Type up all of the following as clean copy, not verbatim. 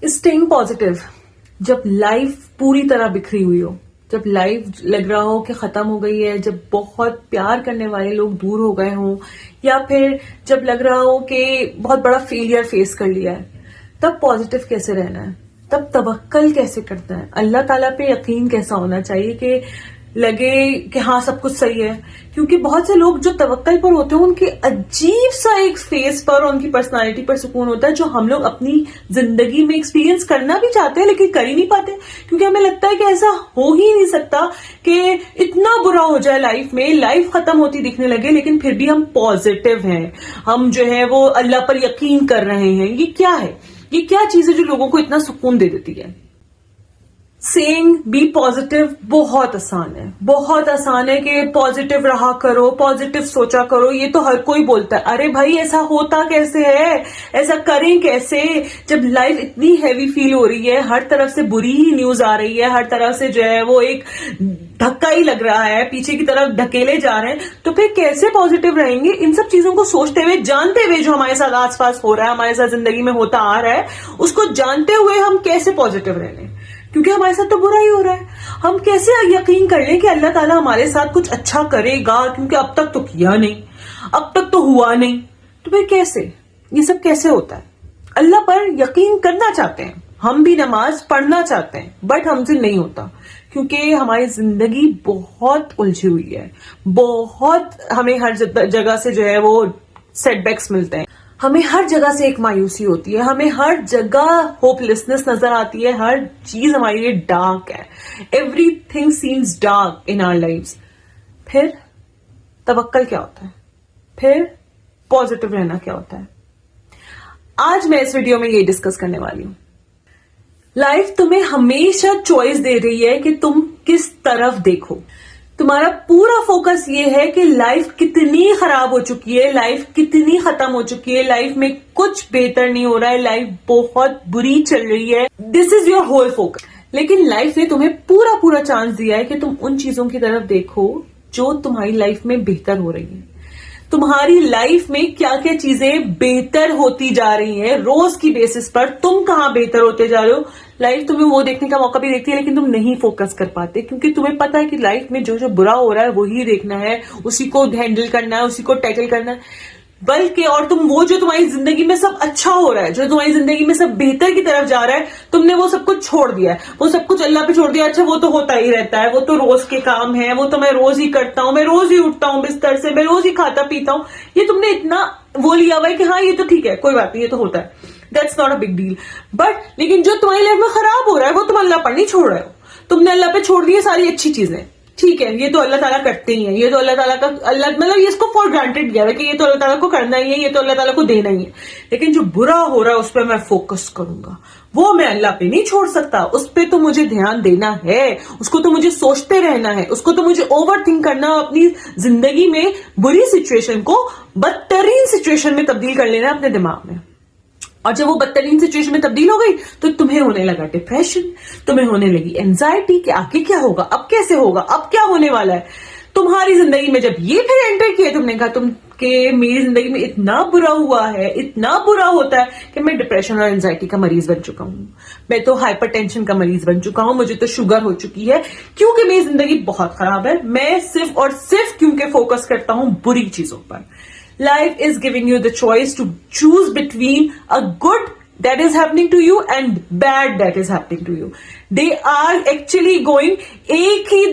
Staying positive, जब life पूरी तरह बिखरी हुई हो, जब लाइफ लग रहा हो कि खत्म हो गई है, जब बहुत प्यार करने वाले लोग दूर हो गए हों, या फिर जब लग रहा हो कि बहुत बड़ा फेलियर फेस कर लिया है, तब पॉजिटिव कैसे रहना है, तब तवक्कल कैसे करना है, अल्लाह ताला पे यकीन कैसा होना चाहिए कि लगे कि हाँ सब कुछ सही है. क्योंकि बहुत से लोग जो तवक्कल पर होते हैं उनके अजीब सा एक फेस पर, उनकी पर्सनालिटी पर सुकून होता है जो हम लोग अपनी जिंदगी में एक्सपीरियंस करना भी चाहते हैं लेकिन कर ही नहीं पाते. क्योंकि हमें लगता है कि ऐसा हो ही नहीं सकता कि इतना बुरा हो जाए लाइफ में, लाइफ खत्म होती दिखने लगे लेकिन फिर भी हम पॉजिटिव हैं, हम जो है वो अल्लाह पर यकीन कर रहे हैं. ये क्या है, ये क्या चीज है जो लोगों को इतना सुकून दे देती है? सेइंग बी पॉजिटिव बहुत आसान है, बहुत आसान है कि पॉजिटिव रहा करो, पॉजिटिव सोचा करो. ये तो हर कोई बोलता है. अरे भाई ऐसा होता कैसे है, ऐसा करें कैसे जब लाइफ इतनी हैवी फील हो रही है, हर तरफ से बुरी ही न्यूज आ रही है, हर तरफ से जो है वो एक धक्का ही लग रहा है, पीछे की तरफ ढकेले जा रहे हैं. तो फिर कैसे पॉजिटिव रहेंगे? इन सब चीजों को सोचते हुए, जानते हुए जो हमारे साथ आसपास हो रहा है, हमारे साथ जिंदगी में होता आ रहा है, उसको जानते हुए हम कैसे पॉजिटिव रहने? क्योंकि हमारे साथ तो बुरा ही हो रहा है. हम कैसे यकीन कर लें कि अल्लाह ताला हमारे साथ कुछ अच्छा करेगा, क्योंकि अब तक तो किया नहीं, अब तक तो हुआ नहीं. तो फिर कैसे, ये सब कैसे होता है? अल्लाह पर यकीन करना चाहते हैं, हम भी नमाज पढ़ना चाहते हैं, बट हमसे नहीं होता क्योंकि हमारी जिंदगी बहुत उलझी हुई है. बहुत हमें हर जगह से जो है वो सेटबैक्स मिलते हैं, हमें हर जगह से एक मायूसी होती है, हमें हर जगह होपलेसनेस नजर आती है, हर चीज हमारे लिए डार्क है. Everything seems dark in our lives. फिर तवक्कल क्या होता है? फिर पॉजिटिव रहना क्या होता है? आज मैं इस वीडियो में ये डिस्कस करने वाली हूं. लाइफ तुम्हें हमेशा चॉइस दे रही है कि तुम किस तरफ देखो. तुम्हारा पूरा फोकस ये है कि लाइफ कितनी खराब हो चुकी है, लाइफ कितनी खत्म हो चुकी है, लाइफ में कुछ बेहतर नहीं हो रहा है, लाइफ बहुत बुरी चल रही है. This is your whole focus. लेकिन लाइफ ने तुम्हें पूरा पूरा चांस दिया है कि तुम उन चीजों की तरफ देखो जो तुम्हारी लाइफ में बेहतर हो रही है. तुम्हारी लाइफ में क्या क्या चीजें बेहतर होती जा रही हैं रोज की बेसिस पर, तुम कहां बेहतर होते जा रहे हो. लाइफ तुम्हें वो देखने का मौका भी देती है लेकिन तुम नहीं फोकस कर पाते क्योंकि तुम्हें पता है कि लाइफ में जो जो बुरा हो रहा है वही देखना है, उसी को हैंडल करना है, उसी को टैकल करना है. बल्कि और तुम वो जो तुम्हारी जिंदगी में सब अच्छा हो रहा है, जो तुम्हारी जिंदगी में सब बेहतर की तरफ जा रहा है, तुमने वो सब कुछ छोड़ दिया है, वो सब कुछ अल्लाह पे छोड़ दिया. अच्छा वो तो होता ही रहता है, वो तो रोज के काम है, वो तो मैं रोज ही करता हूं, मैं रोज ही उठता हूं बिस्तर से, मैं रोज ही खाता पीता हूं. ये तुमने इतना वो लिया हुआ है कि हाँ ये तो ठीक है, कोई बात नहीं, ये तो होता है, that's not a big deal. But लेकिन जो तुम्हारी लाइफ में खराब हो रहा है वो तुम अल्लाह पर नहीं छोड़ रहे हो. तुमने अल्लाह पे छोड़ दी सारी अच्छी चीजें. ठीक है, ये तो अल्लाह ताला करते ही है, ये तो अल्लाह ताला का, अल्लाह मतलब ये इसको फॉर ग्रांटेड किया है कि ये तो अल्लाह ताला को करना ही है, ये तो अल्लाह ताला को देना ही है. लेकिन जो बुरा हो रहा है उस पर मैं फोकस करूंगा, वो मैं अल्लाह पे नहीं छोड़ सकता. उस पर तो मुझे ध्यान देना है, उसको तो मुझे सोचते रहना है, उसको तो मुझे ओवर थिंक करना, अपनी जिंदगी में बुरी सिचुएशन को बदतरीन सिचुएशन में तब्दील कर लेना अपने दिमाग में. और जब वो बदतरीन सिचुएशन में तब्दील हो गई तो तुम्हें होने लगा डिप्रेशन, तुम्हें होने लगी एंजाइटी कि आगे क्या होगा, अब कैसे होगा, अब क्या होने वाला है. तुम्हारी जिंदगी में जब ये फिर एंटर किया, तुमने कहा तुम कि मेरी जिंदगी में इतना बुरा हुआ है, इतना बुरा होता है कि मैं डिप्रेशन और एंजाइटी का मरीज बन चुका हूं, मैं तो हाइपरटेंशन का मरीज बन चुका हूं, मुझे तो शुगर हो चुकी है क्योंकि मेरी जिंदगी बहुत खराब है. मैं सिर्फ और सिर्फ क्योंकि फोकस करता हूं बुरी चीजों पर. Life is giving you the choice to choose between a good that is happening to you and bad that is happening to you. They are actually going, एक ही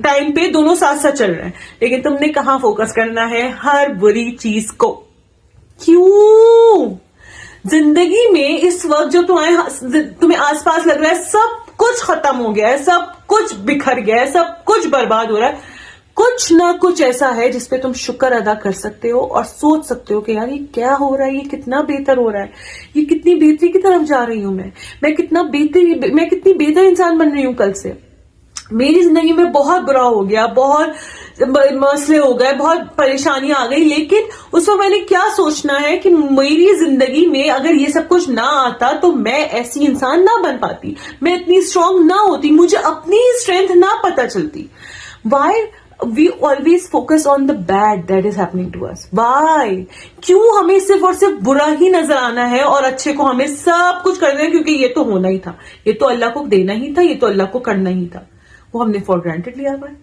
टाइम पे दोनों साथ साथ चल रहे हैं, लेकिन तुमने कहां फोकस करना है? हर बुरी चीज को. क्यों? जिंदगी में इस वक्त जो तुम्हें आसपास लग रहा है सब कुछ खत्म हो गया है, सब कुछ बिखर गया है, सब कुछ बर्बाद हो रहा है, कुछ ना कुछ ऐसा है जिसपे तुम शुक्र अदा कर सकते हो और सोच सकते हो कि यार ये क्या हो रहा है, ये कितना बेहतर हो रहा है, ये कितनी बेहतरी की तरफ जा रही हूं मैं कितनी बेहतर इंसान बन रही हूं कल से. मेरी जिंदगी में बहुत बुरा हो गया, बहुत मसले हो गए, बहुत परेशानियां आ गई, लेकिन उस वक्त मैंने क्या सोचना है कि मेरी जिंदगी में अगर ये सब कुछ ना आता तो मैं ऐसी इंसान ना बन पाती, मैं इतनी स्ट्रांग ना होती, मुझे अपनी स्ट्रेंथ ना पता चलती. Why we always focus on the bad that is happening to us. Why? کیوں ہمیں صرف اور صرف برا ہی نظر آنا ہے اور اچھے کو ہمیں سب کچھ کرنا ہے؟ کیونکہ یہ تو ہونا ہی تھا, یہ تو اللہ کو دینا ہی تھا, یہ تو اللہ کو کرنا ہی تھا. وہ ہم نے فور گرانٹیڈ لیا ہوا ہے.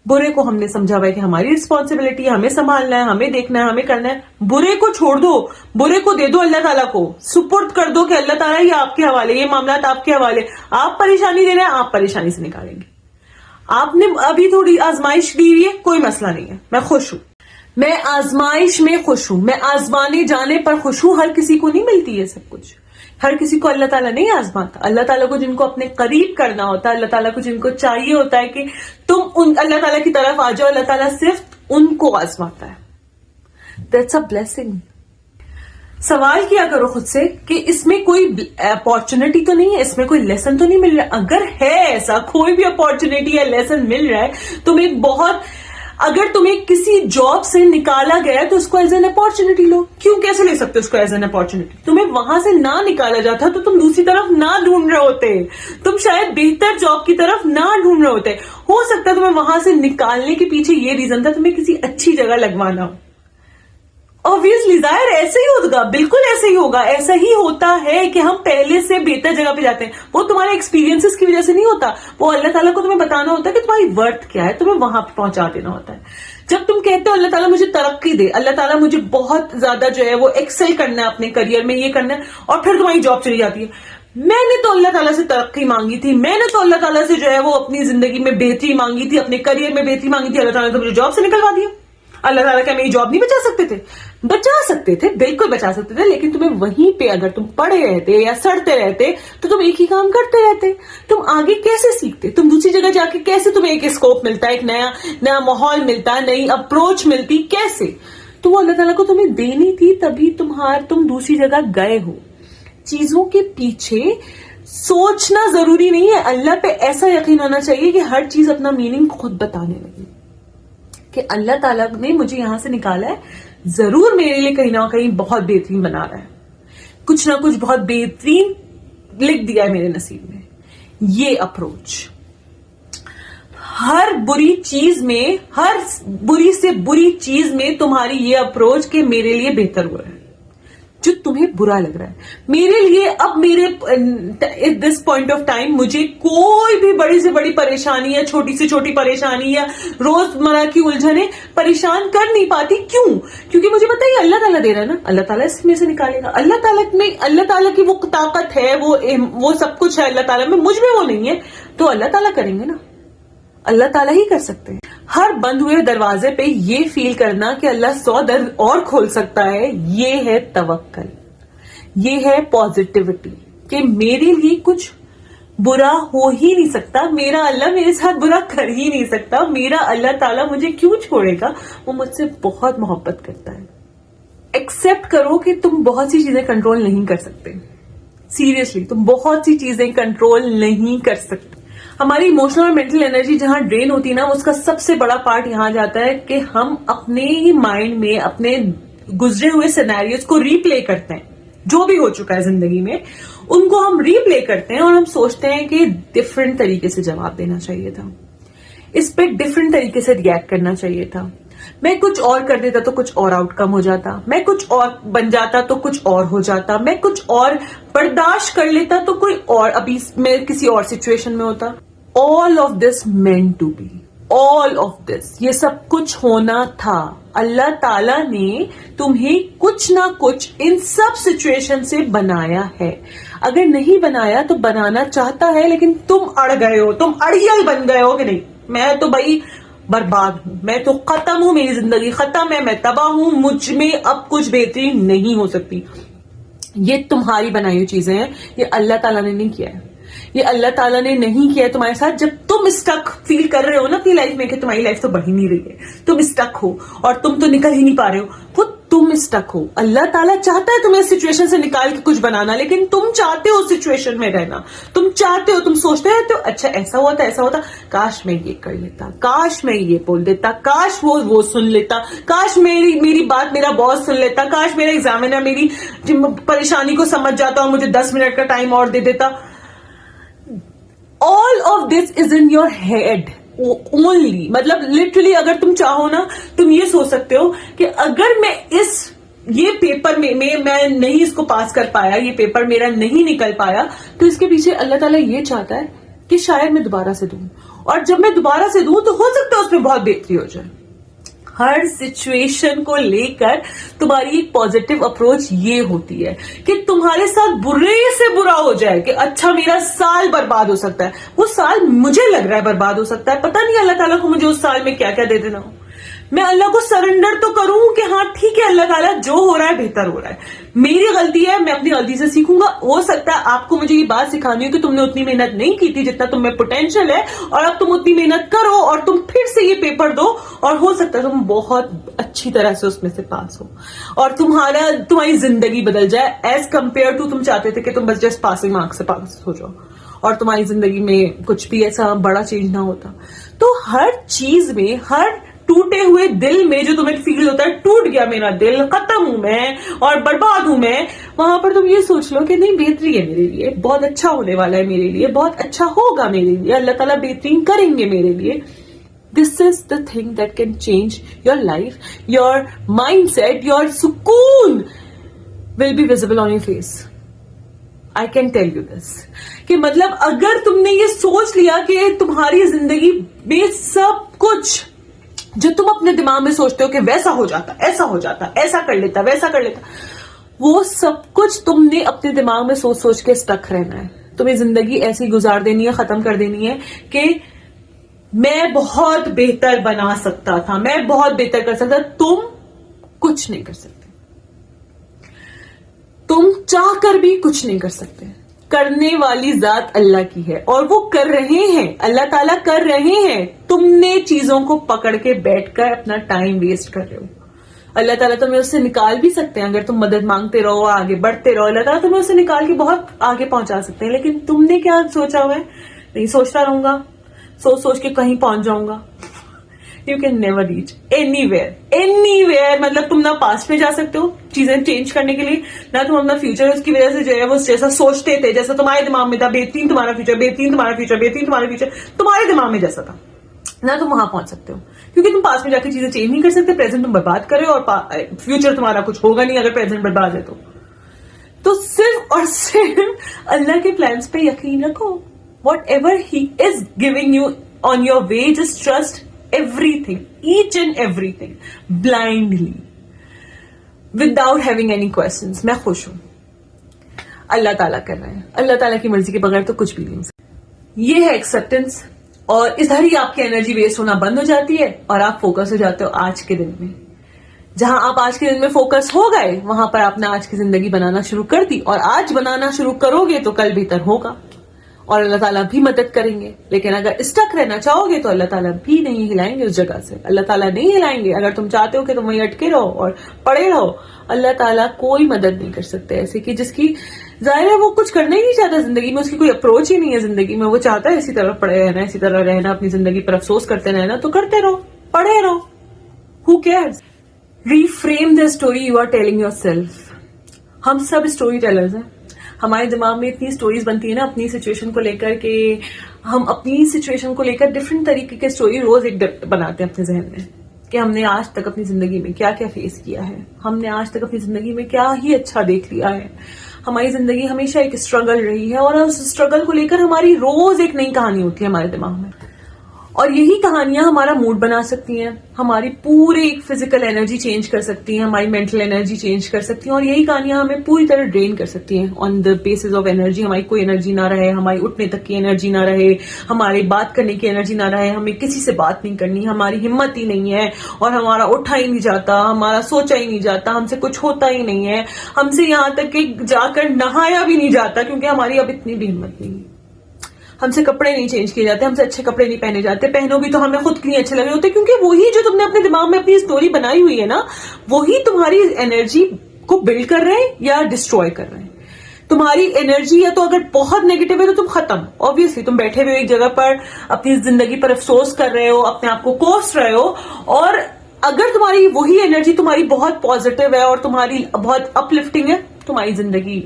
برے کو ہم نے سمجھا ہوا ہے کہ ہماری رسپانسبلٹی ہے, ہمیں سنبھالنا ہے, ہمیں دیکھنا ہے, ہمیں کرنا ہے. برے کو چھوڑ دو, برے کو دے دو اللہ تعالیٰ کو, سپرد کر دو کہ اللہ تعالیٰ یہ آپ کے حوالے, یہ معاملات آپ کے حوالے. آپ پریشانی دے رہے ہیں, آپ پریشانی سے نکالیں گے. آپ نے ابھی تھوڑی آزمائش دی ہوئی ہے, کوئی مسئلہ نہیں ہے, میں خوش ہوں, میں آزمائش میں خوش ہوں, میں آزمانے جانے پر خوش ہوں. ہر کسی کو نہیں ملتی ہے سب کچھ, ہر کسی کو اللہ تعالیٰ نہیں آزماتا. اللہ تعالیٰ کو جن کو اپنے قریب کرنا ہوتا ہے, اللہ تعالیٰ کو جن کو چاہیے ہوتا ہے کہ تم اللہ تعالیٰ کی طرف آ جاؤ, اللہ تعالیٰ صرف ان کو آزماتا ہے. That's a blessing. سوال کیا کرو خود سے کہ اس میں کوئی اپارچونٹی تو نہیں ہے, اس میں کوئی لیسن تو نہیں مل رہا. اگر ہے ایسا کوئی بھی اپارچونٹی یا لیسن مل رہا ہے, تم ایک بہت, اگر تمہیں کسی جاب سے نکالا گیا تو اس کو ایز این اپارچونٹی لو. کیوں, کیسے لے سکتے اس کو ایز این اپارچونٹی؟ تمہیں وہاں سے نہ نکالا جاتا تو تم دوسری طرف نہ ڈھونڈ رہے ہوتے, تم شاید بہتر جاب کی طرف نہ ڈھونڈ رہے ہوتے. ہو سکتا ہے تمہیں وہاں سے نکالنے کے پیچھے یہ ریزن تھا تمہیں کسی اچھی جگہ لگوانا ہو. Obviously ظاہر ایسے ہی ہوگا, بالکل ایسے ہی ہوگا. ایسا ہی ہوتا ہے کہ ہم پہلے سے بہتر جگہ پہ جاتے ہیں. وہ تمہارے ایکسپیرینسز کی وجہ سے نہیں ہوتا, وہ اللہ تعالیٰ کو تمہیں بتانا ہوتا ہے کہ تمہاری ورتھ کیا ہے, تمہیں وہاں پہ پہنچا دینا ہوتا ہے. جب تم کہتے ہو اللہ تعالیٰ مجھے ترقی دے, اللہ تعالیٰ مجھے بہت زیادہ جو ہے وہ ایکسل کرنا ہے اپنے کریئر میں, یہ کرنا ہے, اور پھر تمہاری جاب چلی جاتی ہے. میں نے تو اللہ تعالیٰ سے ترقی مانگی تھی, میں نے تو اللہ تعالیٰ سے جو ہے وہ اپنی زندگی میں بہتری مانگی تھی, اپنے کریئر میں بہتری مانگی تھی, اللہ تعالیٰ نے تو مجھے جاب سے نکلوا دیا. اللہ تعالیٰ کیا میری جاب نہیں بچا سکتے تھے؟ بچا سکتے تھے, بالکل بچا سکتے تھے, لیکن تمہیں وہیں پہ اگر تم پڑے رہتے یا سڑتے رہتے تو تم ایک ہی کام کرتے رہتے. تم آگے کیسے سیکھتے؟ تم دوسری جگہ جا کے کیسے تمہیں ایک اسکوپ ملتا, ایک نیا ماحول ملتا, نئی اپروچ ملتی, کیسے؟ تو وہ اللہ تعالیٰ کو تمہیں دینی تھی, تبھی تم دوسری جگہ گئے ہو. چیزوں کے پیچھے سوچنا ضروری نہیں ہے, اللہ پہ ایسا یقین ہونا چاہیے کہ ہر چیز اپنا میننگ خود بتانے لگے کہ اللہ تعالیٰ نے مجھے یہاں سے نکالا ہے, ضرور میرے لیے کہیں نہ کہیں بہت بہترین بنا رہا ہے, کچھ نہ کچھ بہت بہترین لکھ دیا ہے میرے نصیب میں. یہ اپروچ ہر بری چیز میں, ہر بری سے بری چیز میں تمہاری یہ اپروچ کہ میرے لیے بہتر ہوا ہے, جو تمہیں برا لگ رہا ہے. میرے لیے اب میرے at this point of time مجھے کوئی بھی بڑی سے بڑی پریشانی یا چھوٹی سے چھوٹی پریشانی یا روزمرہ کی الجھنیں پریشان کر نہیں پاتی. کیوں؟ کیونکہ مجھے پتا ہے اللہ تعالیٰ دے رہا ہے نا, اللہ تعالیٰ اس میں سے نکالے گا. اللہ تعالیٰ میں, اللہ تعالیٰ کی وہ طاقت ہے, وہ سب کچھ ہے اللہ تعالیٰ میں, مجھ میں وہ نہیں ہے, تو اللہ تعالیٰ کریں گے نا, اللہ تعالیٰ ہی کر سکتے ہیں. ہر بند ہوئے دروازے پہ یہ فیل کرنا کہ اللہ 100 در اور کھول سکتا ہے, یہ ہے توکل, یہ ہے پازیٹیوٹی کہ میرے لیے کچھ برا ہو ہی نہیں سکتا, میرا اللہ میرے ساتھ برا کر ہی نہیں سکتا, میرا اللہ تعالیٰ مجھے کیوں چھوڑے گا, وہ مجھ سے بہت محبت کرتا ہے. ایکسپٹ کرو کہ تم بہت سی چیزیں کنٹرول نہیں کر سکتے. سیریسلی تم بہت سی چیزیں کنٹرول نہیں کر سکتے. ہماری ایموشنل اور مینٹل انرجی جہاں ڈرین ہوتی ہے نا, اس کا سب سے بڑا پارٹ یہاں جاتا ہے کہ ہم اپنے ہی مائنڈ میں اپنے گزرے ہوئے سینیریوز کو ری پلے کرتے ہیں. جو بھی ہو چکا ہے زندگی میں ان کو ہم ری پلے کرتے ہیں, اور ہم سوچتے ہیں کہ ڈفرینٹ طریقے سے جواب دینا چاہیے تھا, اس پہ ڈفرینٹ طریقے سے ریئیکٹ کرنا چاہیے تھا, میں کچھ اور کر دیتا تو کچھ اور آؤٹ کم ہو جاتا, میں کچھ اور بن جاتا تو کچھ اور ہو جاتا, میں کچھ اور برداشت کر لیتا تو کوئی اور, ابھی میں کسی اور سچویشن میں ہوتا. All of this meant to be. All of this. یہ سب کچھ ہونا تھا. اللہ تعالیٰ نے تمہیں کچھ نہ کچھ ان سب سچویشن سے بنایا ہے. اگر نہیں بنایا تو بنانا چاہتا ہے, لیکن تم اڑ گئے ہو, تم اڑیل بن گئے ہو کہ نہیں, میں تو بھائی برباد ہوں, میں تو ختم ہوں, میری زندگی ختم ہے, میں تباہ ہوں, مجھ میں اب کچھ بہتری نہیں ہو سکتی. یہ تمہاری بنائی ہوئی چیزیں ہیں, یہ اللہ تعالیٰ نے نہیں کیا ہے. یہ اللہ تعالیٰ نے نہیں کیا ہے تمہارے ساتھ. جب تم اسٹک فیل کر رہے ہو نا اپنی لائف میں کہ تمہاری لائف تو بڑھ ہی نہیں رہی ہے, تم اسٹک ہو اور تم تو نکل ہی نہیں پا رہے ہو, وہ تم اسٹک ہو. اللہ تعالیٰ چاہتا ہے تمہیں اس سچویشن سے نکال کے کچھ بنانا, لیکن تم چاہتے ہو اس سچویشن میں رہنا, تم چاہتے ہو, تم سوچتے رہتے ہو اچھا ایسا ہوتا ایسا ہوتا, کاش میں یہ کر لیتا, کاش میں یہ بول دیتا, کاش وہ سن لیتا, کاش میری بات میرا باس سن لیتا, کاش میرا ایگزامینر میری پریشانی کو سمجھ جاتا اور مجھے 10 منٹ کا ٹائم اور دے دیتا. All of this is in your head. only, मतलब literally अगर तुम चाहो ना, तुम ये सोच सकते हो कि अगर मैं ये पेपर में मैं नहीं इसको पास कर पाया, ये पेपर मेरा नहीं निकल पाया, तो इसके पीछे अल्लाह ताला ये चाहता है कि शायद मैं दोबारा से दूं, और जब मैं दोबारा से दूं तो हो सकता है उसमें बहुत बेहतरी हो जाए। हर सिचुएशन को लेकर तुम्हारी एक पॉजिटिव अप्रोच ये होती है कि तुम्हारे साथ बुरे से बुरा हो जाए कि अच्छा मेरा साल बर्बाद हो सकता है, वो साल मुझे लग रहा है बर्बाद हो सकता है, पता नहीं अल्लाह ताला को मुझे उस साल में क्या क्या दे देना हो। मैं अल्लाह को सरेंडर तो करूं कि हाँ ठीक है अल्लाह ताला जो हो रहा है बेहतर हो रहा है, मेरी गलती है, मैं अपनी गलती से सीखूंगा। हो सकता है आपको मुझे ये बात सिखानी हो कि तुमने उतनी मेहनत नहीं की थी जितना तुम में पोटेंशियल है, और अब तुम उतनी मेहनत करो और तुम फिर से ये पेपर दो, और हो सकता है तुम बहुत अच्छी तरह से उसमें से पास हो और तुम्हारी जिंदगी बदल जाए एज कंपेयर टू तुम चाहते थे कि तुम बस जस्ट पासिंग मार्क्स से पास हो जाओ और तुम्हारी जिंदगी में कुछ भी ऐसा बड़ा चेंज ना होता। तो हर चीज में, हर टूटे हुए दिल में जो तुम्हें फील होता है टूट गया मेरा दिल, खत्म हूं मैं और बर्बाद हूं मैं, वहां पर तुम ये सोच लो कि नहीं बेहतरी है मेरे लिए, बहुत अच्छा होने वाला है मेरे लिए, बहुत अच्छा होगा मेरे लिए, अल्लाह ताला बेहतरीन करेंगे मेरे लिए। This is the thing that can change your life, your mind set, your सुकून will be visible on your face. I can tell you this कि मतलब अगर तुमने ये सोच लिया कि तुम्हारी जिंदगी में सब कुछ जो तुम अपने दिमाग में सोचते हो कि वैसा हो जाता, ऐसा हो जाता, ऐसा कर लेता, वैसा कर लेता, वो सब कुछ तुमने अपने दिमाग में सोच सोच के स्टक रहना है। तुम्हें जिंदगी ऐसी गुजार देनी है, खत्म कर देनी है कि मैं बहुत बेहतर बना सकता था, मैं बहुत बेहतर कर सकता। तुम कुछ नहीं कर सकते, तुम चाह कर भी कुछ नहीं कर सकते। करने वाली जात अल्लाह की है और वो कर रहे हैं, अल्लाह ताला कर रहे हैं। तुमने चीजों को पकड़ के बैठकर अपना टाइम वेस्ट कर रहे हो। अल्लाह ताला तुम्हें उससे निकाल भी सकते हैं, अगर तुम मदद मांगते रहो, आगे बढ़ते रहो, अल्लाह ताला तुम्हें उससे निकाल के बहुत आगे पहुंचा सकते हैं। लेकिन तुमने क्या सोचा हुआ है? नहीं, सोचता रहूंगा, सोच सोच के कहीं पहुंच जाऊंगा। You can never reach anywhere. मतलब तुम ना पास्ट में जा सकते हो चीजें चेंज करने के लिए, ना तुम अपना फ्यूचर उसकी वजह से जो है वो जैसा सोचते थे, जैसा तुम्हारे दिमाग में था, बेहतरीन तुम्हारा फ्यूचर, बेहतरीन तुम्हारा फ्यूचर, बेहतरीन तुम्हारा फ्यूचर तुम्हारे दिमाग में जैसा था, ना तुम वहां पहुंच सकते हो, क्योंकि तुम पास्ट में जाकर चीजें चेंज नहीं कर सकते। प्रेजेंट तुम बर्बाद करे और फ्यूचर तुम्हारा कुछ होगा नहीं अगर प्रेजेंट बर्बाद है तो सिर्फ और सिर्फ अल्लाह के प्लान्स पे यकीन रखो। What ever he is giving you on your way, just trust everything, each and everything, blindly, without having any questions. मैं खुश हूं, अल्लाह ताला कर रहे हैं, अल्लाह ताला की मर्जी के बगैर तो कुछ भी नहीं हो सकता। ये है एक्सेप्टेंस, और इधर ही आपकी एनर्जी वेस्ट होना बंद हो जाती है और आप फोकस हो जाते हो आज के दिन में। जहां आप आज के दिन में फोकस हो गए, वहां पर आपने आज की जिंदगी बनाना शुरू कर दी, और आज बनाना शुरू करोगे तो कल बेहतर होगा और अल्लाह ताला भी मदद करेंगे। लेकिन अगर स्टक रहना चाहोगे तो अल्लाह ताला भी नहीं हिलाएंगे उस जगह से, अल्लाह ताला नहीं हिलाएंगे। अगर तुम चाहते हो कि तुम वहीं अटके रहो और पड़े रहो, अल्लाह ताला कोई मदद नहीं कर सकते। ऐसे कि जिसकी जाहिर है वो कुछ करना ही नहीं चाहता जिंदगी में, उसकी कोई अप्रोच ही नहीं है जिंदगी में, वो चाहता है इसी तरह पड़े रहना, इसी तरह रहना, अपनी जिंदगी पर अफसोस करते रहना। तो करते रहो, पड़े रहो, who cares. Reframe the story you are telling yourself. हम सब स्टोरी टेलर्स हैं, हमारे दिमाग में इतनी स्टोरीज बनती है ना अपनी सिचुएशन को लेकर के, हम अपनी सिचुएशन को लेकर डिफरेंट तरीके के स्टोरी रोज एक बनाते हैं अपने जहन में कि हमने आज तक अपनी जिंदगी में क्या क्या फेस किया है, हमने आज तक अपनी जिंदगी में क्या ही अच्छा देख लिया है। हमारी जिंदगी हमेशा एक स्ट्रगल रही है और उस स्ट्रगल को लेकर हमारी रोज एक नई कहानी होती है हमारे दिमाग में, और यही कहानियां हमारा मूड बना सकती हैं, हमारी पूरे एक फिजिकल एनर्जी चेंज कर सकती हैं, हमारी मेंटल एनर्जी चेंज कर सकती हैं, और यही कहानियां हमें पूरी तरह ड्रेन कर सकती हैं on the basis of energy. हमारी कोई एनर्जी ना रहे, हमारी उठने तक की एनर्जी ना रहे, हमारी बात करने की एनर्जी ना रहे, हमें किसी से बात नहीं करनी, हमारी हिम्मत ही नहीं है और हमारा उठा ही नहीं जाता, हमारा सोचा ही नहीं जाता, हमसे कुछ होता ही नहीं है, हमसे यहाँ तक कि जाकर नहाया भी नहीं जाता क्योंकि हमारी अब इतनी भी हिम्मत नहीं है, हमसे कपड़े नहीं चेंज किए जाते, हमसे अच्छे कपड़े नहीं पहने जाते, पहनो भी तो हमें खुद के लिए अच्छे लग रहे होते, क्योंकि वही जो तुमने अपने दिमाग में अपनी स्टोरी बनाई हुई है ना, वही तुम्हारी एनर्जी को बिल्ड कर रहे हैं या डिस्ट्रॉय कर रहे हैं। तुम्हारी एनर्जी या तो अगर बहुत नेगेटिव है तो तुम खत्म, ऑब्वियसली तुम बैठे हुए एक जगह पर अपनी जिंदगी पर अफसोस कर रहे हो, अपने आप को कोस रहे हो, और अगर तुम्हारी वही एनर्जी तुम्हारी बहुत पॉजिटिव है और तुम्हारी बहुत अपलिफ्टिंग है, तुम्हारी जिंदगी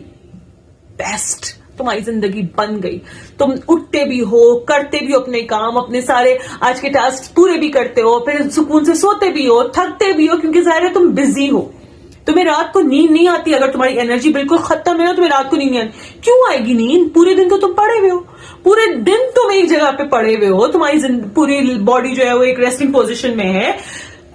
बेस्ट तुम्हारी जिंदगी बन गई। तुम उठते भी हो, करते भी हो अपने काम, अपने सारे आज के टास्क पूरे भी करते हो, फिर सुकून से सोते भी हो, थकते भी हो, क्योंकि जाहिर है तुम बिजी हो। तुम्हें रात को नींद नहीं आती। अगर तुम्हारी एनर्जी बिल्कुल खत्म है ना, तुम्हें रात को नींद नहीं आती। क्यों आएगी नींद? पूरे दिन तो तुम पड़े हुए हो, पूरे दिन तुम एक जगह पे पड़े हुए हो, तुम्हारी पूरी बॉडी जो है वो एक रेस्टिंग पोजीशन में है,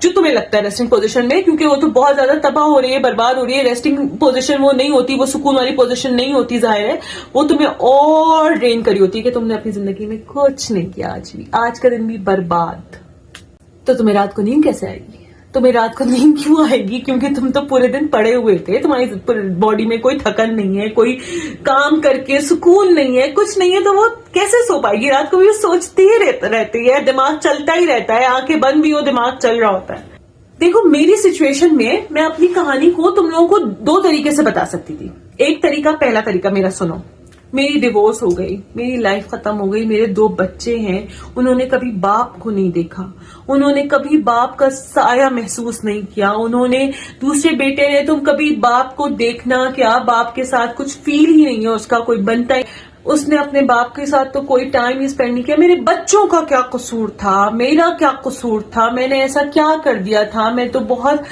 जो तुम्हें लगता है रेस्टिंग पोजीशन में, क्योंकि वो तो बहुत ज्यादा तबाह हो रही है, बर्बाद हो रही है। रेस्टिंग पोजीशन वो नहीं होती, वो सुकून वाली पोजीशन नहीं होती, जाहिर है वो तुम्हें और ड्रेन करी होती है कि तुमने अपनी जिंदगी में कुछ नहीं किया, आज का दिन भी बर्बाद। तो तुम्हें रात को नींद कैसे आएगी? तुम्हें रात को नींद क्यों आएगी? क्योंकि तुम तो पूरे दिन पड़े हुए थे, तुम्हारी बॉडी में कोई थकन नहीं है, कोई काम करके सुकून नहीं है, कुछ नहीं है, तो वो कैसे सो पाएगी? रात को भी सोचती ही रहती है, दिमाग चलता ही रहता है, आंखें बंद भी हो दिमाग चल रहा होता है। देखो, मेरी सिचुएशन में मैं अपनी कहानी को तुम लोगों को दो तरीके से बता सकती थी। एक तरीका, पहला तरीका मेरा सुनो। मेरी डिवोर्स हो गई, मेरी लाइफ खत्म हो गई, मेरे 2 बच्चे हैं, उन्होंने कभी बाप को नहीं देखा, उन्होंने कभी बाप का साया महसूस नहीं किया, उन्होंने दूसरे बेटे ने तुम कभी बाप को देखना क्या, बाप के साथ कुछ फील ही नहीं है उसका, कोई बनता ही, उसने अपने बाप के साथ तो कोई टाइम ही स्पेंड नहीं किया। मेरे बच्चों का क्या कसूर था? मेरा क्या कसूर था? मैंने ऐसा क्या कर दिया था? मैं तो बहुत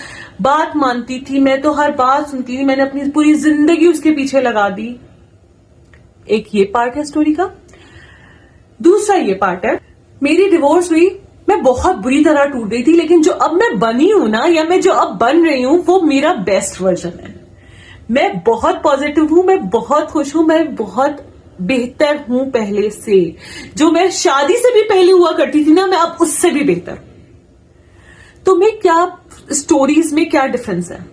बात मानती थी, मैं तो हर बात सुनती थी, मैंने अपनी पूरी जिंदगी उसके पीछे लगा दी। एक ये पार्ट है स्टोरी का। दूसरा ये पार्ट है, मेरी डिवोर्स हुई, मैं बहुत बुरी तरह टूट गई थी, लेकिन जो अब मैं बनी हूं ना, या मैं जो अब बन रही हूं, वो मेरा बेस्ट वर्जन है। मैं बहुत पॉजिटिव हूं, मैं बहुत खुश हूं, मैं बहुत बेहतर हूं पहले से। जो मैं शादी से भी पहले हुआ करती थी ना, मैं अब उससे भी बेहतर। तो मैं क्या स्टोरीज में क्या डिफरेंस है?